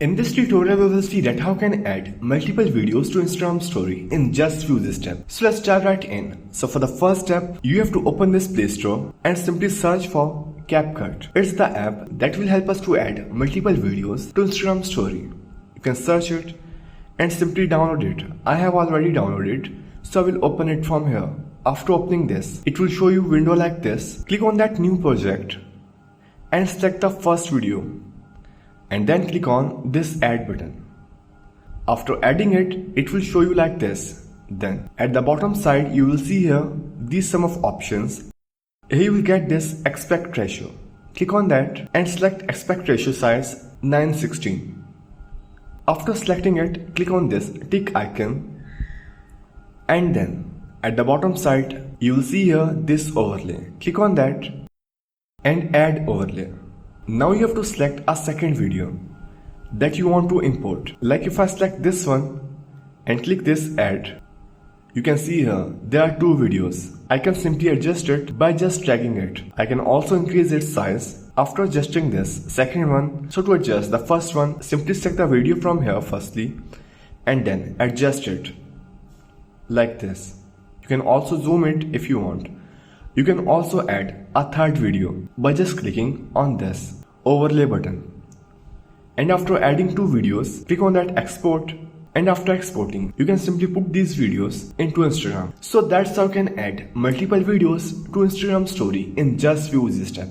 In this tutorial, we will see that how can add multiple videos to Instagram story in just few steps. So let's dive right in. So for the first step, you have to open this Play Store and simply search for CapCut. It's the app that will help us to add multiple videos to Instagram story. You can search it and simply download it. I have already downloaded it, so I will open it from here. After opening this, it will show you window like this. Click on that new project and select the first video. And then click on this add button. After adding it, it will show you like this. Then at the bottom side, you will see here these sum of options. Here you will get this aspect ratio. Click on that and select aspect ratio size 9:16. After selecting it, click on this tick icon. And then at the bottom side, you will see here this overlay. Click on that and add overlay. Now you have to select a second video that you want to import. Like if I select this one and click this add, you can see here there are two videos. I can simply adjust it by just dragging it. I can also increase its size after adjusting this second one. So to adjust the first one, simply select the video from here firstly and then adjust it like this. You can also zoom it if you want. You can also add a third video by just clicking on this overlay button. And after adding two videos, click on that export, and after exporting, you can simply put these videos into Instagram. So that's how you can add multiple videos to Instagram story in just few easy steps.